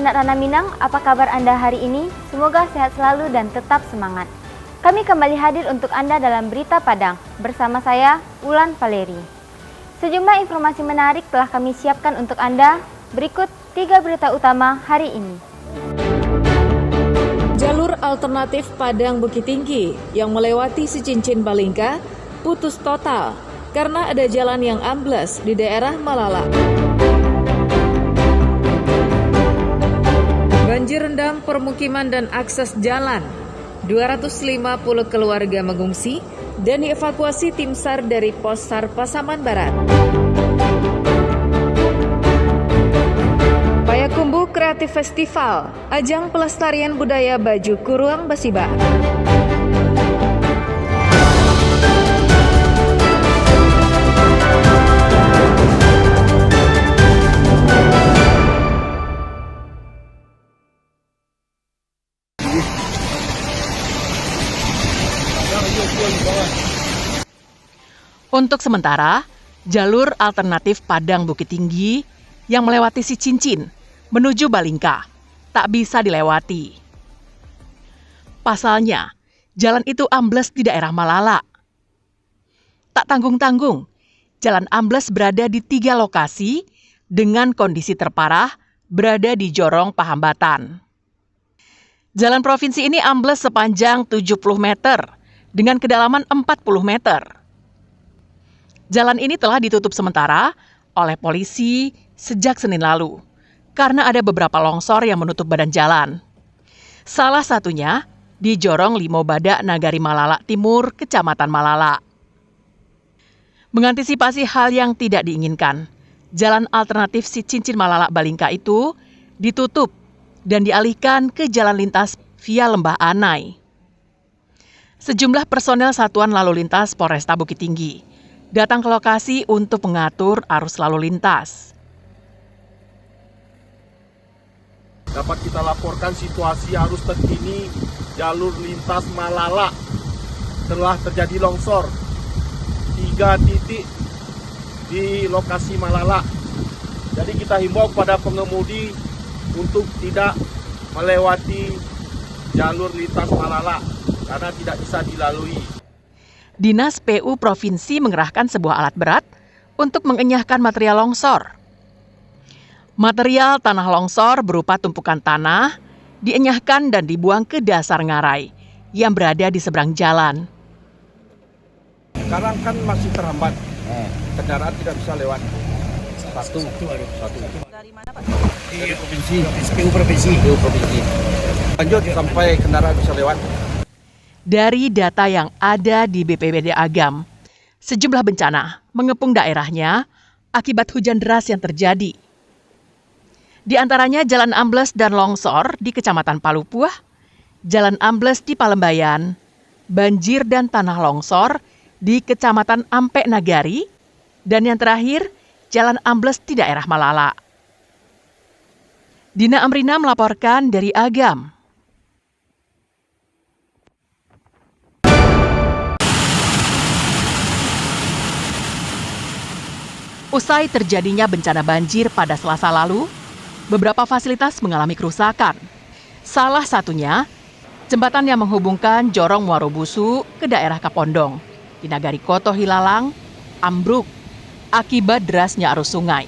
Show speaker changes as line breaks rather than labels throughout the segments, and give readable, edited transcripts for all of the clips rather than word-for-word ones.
anak Rana Minang, apa kabar Anda hari ini? Semoga sehat selalu dan tetap semangat. Kami kembali hadir untuk Anda dalam Berita Padang, bersama saya, Ulan Valeri. Sejumlah informasi menarik telah kami siapkan untuk Anda, berikut 3 berita utama hari ini.
Jalur alternatif Padang Bukit Tinggi yang melewati Sicincin Balingka putus total karena ada jalan yang ambles di daerah Malala. Banjir rendam permukiman dan akses jalan. 250 keluarga mengungsi dan dievakuasi tim SAR dari Pos SAR Pasaman Barat. Payakumbuh Kreatif Festival, ajang pelestarian budaya baju Kuruang Basiba.
Untuk sementara, jalur alternatif Padang Bukit Tinggi yang melewati Sicincin menuju Balingka tak bisa dilewati. Pasalnya, jalan itu ambles di daerah Malala. Tak tanggung-tanggung, jalan ambles berada di 3 lokasi dengan kondisi terparah berada di Jorong Pahambatan. Jalan provinsi ini ambles sepanjang 70 meter dengan kedalaman 40 meter. Jalan ini telah ditutup sementara oleh polisi sejak Senin lalu karena ada beberapa longsor yang menutup badan jalan. Salah satunya di Jorong Limo Badak Nagari Malala Timur, Kecamatan Malala. Mengantisipasi hal yang tidak diinginkan, jalan alternatif Sicincin Malala Balingka itu ditutup dan dialihkan ke jalan lintas via Lembah Anai. Sejumlah personel Satuan Lalu Lintas Polresta Bukit Tinggi datang ke lokasi untuk mengatur arus lalu lintas.
Dapat kita laporkan situasi arus terkini jalur lintas Malala telah terjadi longsor 3 titik di lokasi Malala. Jadi kita himbau kepada pengemudi untuk tidak melewati jalur lintas Malala karena tidak bisa dilalui.
Dinas PU Provinsi mengerahkan sebuah alat berat untuk mengenyahkan material longsor. Material tanah longsor berupa tumpukan tanah dienyahkan dan dibuang ke dasar ngarai yang berada di seberang jalan.
Sekarang kan masih terhambat, kendaraan tidak bisa lewat. Satu.
Dari mana Pak?
Dari provinsi, SPU Provinsi. Lanjut sampai kendaraan bisa lewat.
Dari data yang ada di BPBD Agam, sejumlah bencana mengepung daerahnya akibat hujan deras yang terjadi. Di antaranya jalan ambles dan longsor di Kecamatan Palupuah, jalan ambles di Palembayan, banjir dan tanah longsor di Kecamatan Ampek Nagari, dan yang terakhir, jalan ambles di daerah Malala. Dina Amrina melaporkan dari Agam. Usai terjadinya bencana banjir pada Selasa lalu, beberapa fasilitas mengalami kerusakan. Salah satunya, jembatan yang menghubungkan Jorong Muarobusu ke daerah Kapondong di Nagari Koto Hilalang ambruk akibat derasnya arus sungai.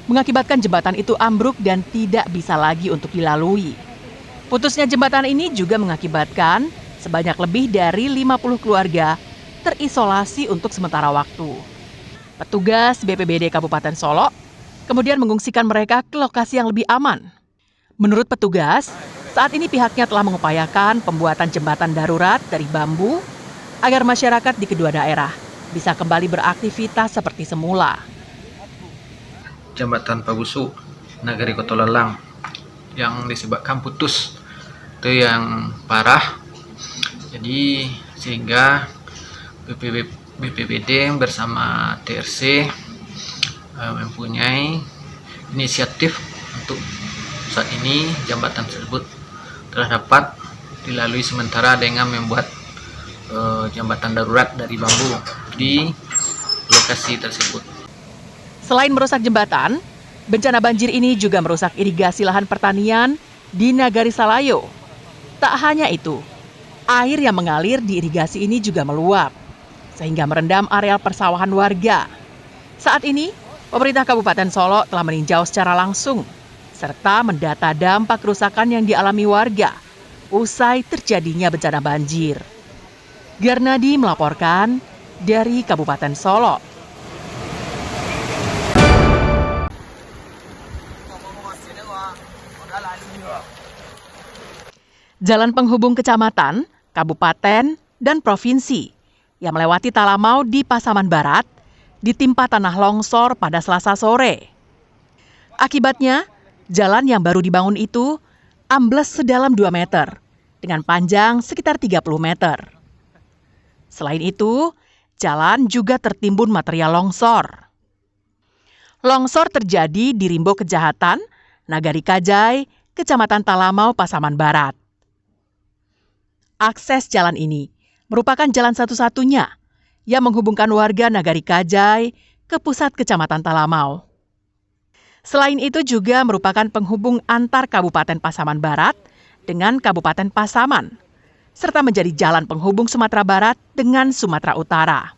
Mengakibatkan jembatan itu ambruk dan tidak bisa lagi untuk dilalui. Putusnya jembatan ini juga mengakibatkan sebanyak lebih dari 50 keluarga terisolasi untuk sementara waktu. Petugas BPBD Kabupaten Solok kemudian mengungsikan mereka ke lokasi yang lebih aman. Menurut petugas, saat ini pihaknya telah mengupayakan pembuatan jembatan darurat dari bambu agar masyarakat di kedua daerah bisa kembali beraktivitas seperti semula.
Jembatan Pabusu, Nagari Koto Lalang yang disebabkan putus itu yang parah. Jadi sehingga BPBD bersama TRC mempunyai inisiatif untuk saat ini jembatan tersebut telah dapat dilalui sementara dengan membuat jembatan darurat dari bambu di lokasi tersebut.
Selain merusak jembatan, Bencana banjir ini juga merusak irigasi lahan pertanian di Nagari Salayo. Tak hanya itu, air yang mengalir di irigasi ini juga meluap, sehingga merendam areal persawahan warga. Saat ini, pemerintah Kabupaten Solo telah meninjau secara langsung, serta mendata dampak kerusakan yang dialami warga usai terjadinya bencana banjir. Garnadi melaporkan dari Kabupaten Solo. Jalan penghubung kecamatan, kabupaten, dan provinsi yang melewati Talamau di Pasaman Barat ditimpa tanah longsor pada Selasa sore. Akibatnya, jalan yang baru dibangun itu ambles sedalam 2 meter dengan panjang sekitar 30 meter. Selain itu, jalan juga tertimbun material longsor. Longsor terjadi di Rimbo Kejahatan, Nagari Kajai, Kecamatan Talamau, Pasaman Barat. Akses jalan ini merupakan jalan satu-satunya yang menghubungkan warga Nagari Kajai ke pusat Kecamatan Talamau. Selain itu juga merupakan penghubung antar Kabupaten Pasaman Barat dengan Kabupaten Pasaman, serta menjadi jalan penghubung Sumatera Barat dengan Sumatera Utara.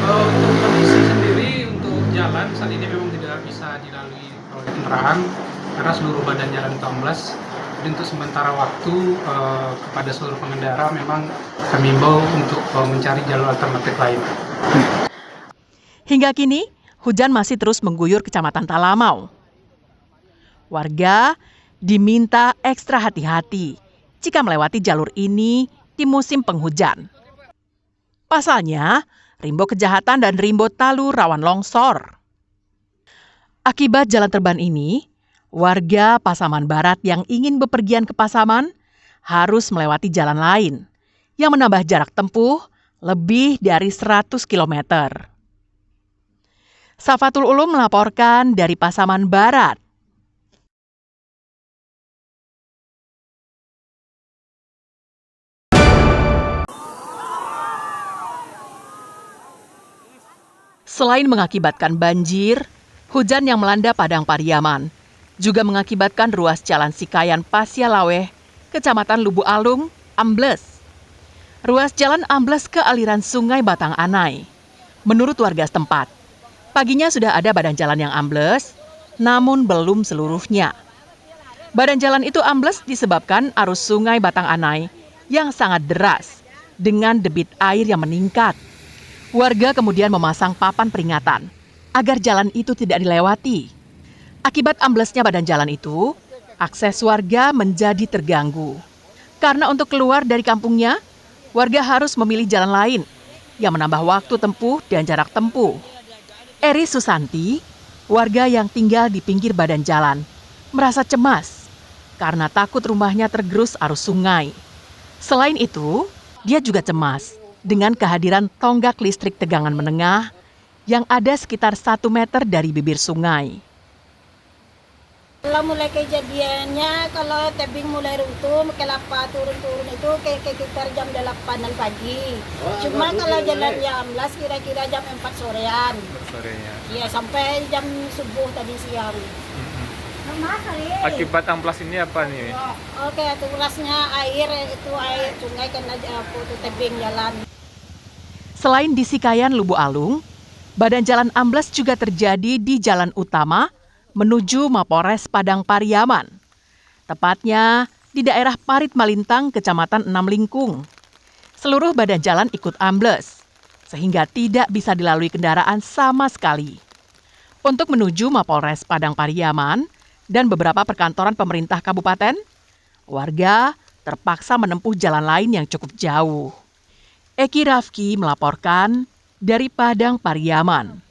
Untuk kondisi sendiri untuk jalan saat ini memang tidak bisa dilalui oleh kendaraan karena seluruh badan jalan itu amblas. Jadi untuk sementara waktu kepada seluruh pengendara memang kami himbau untuk mencari jalur alternatif lain.
Hingga kini, hujan masih terus mengguyur Kecamatan Talamau. Warga diminta ekstra hati-hati jika melewati jalur ini di musim penghujan. Pasalnya, Rimbo Kejahatan dan Rimbo Talu rawan longsor. Akibat jalan terban ini, warga Pasaman Barat yang ingin bepergian ke Pasaman harus melewati jalan lain yang menambah jarak tempuh lebih dari 100 km. Safatul Ulum melaporkan dari Pasaman Barat. Selain mengakibatkan banjir, hujan yang melanda Padang Pariaman juga mengakibatkan ruas jalan Sikayan Pasya Laweh, Kecamatan Lubu Alung, ambles. Ruas jalan ambles ke aliran Sungai Batang Anai. Menurut warga setempat, paginya sudah ada badan jalan yang ambles, namun belum seluruhnya. Badan jalan itu ambles disebabkan arus Sungai Batang Anai yang sangat deras dengan debit air yang meningkat. Warga kemudian memasang papan peringatan agar jalan itu tidak dilewati. Akibat amblesnya badan jalan itu, akses warga menjadi terganggu. Karena untuk keluar dari kampungnya, warga harus memilih jalan lain yang menambah waktu tempuh dan jarak tempuh. Eri Susanti, warga yang tinggal di pinggir badan jalan, merasa cemas karena takut rumahnya tergerus arus sungai. Selain itu, dia juga cemas dengan kehadiran tonggak listrik tegangan menengah yang ada sekitar 1 meter dari bibir sungai.
Kalau mulai kejadiannya, kalau tebing mulai runtuh, kelapa turun-turun itu kayak sekitar jam 8 pagi. Cuma kalau jalannya amblas kira-kira jam 4 sorean. Iya, sampai jam subuh tadi siang.
Akibat amplas ini apa nih?
Oke, amplasnya air sungai kena putus tebing jalan.
Selain di Sikayan Lubu Alung, badan jalan ambles juga terjadi di jalan utama menuju Mapores Padang Pariaman. Tepatnya di daerah Parit Malintang, Kecamatan Enam Lingkung. Seluruh badan jalan ikut ambles, sehingga tidak bisa dilalui kendaraan sama sekali. Untuk menuju Mapolres Padang Pariaman dan beberapa perkantoran pemerintah kabupaten, warga terpaksa menempuh jalan lain yang cukup jauh. Eki Rafki melaporkan dari Padang Pariaman.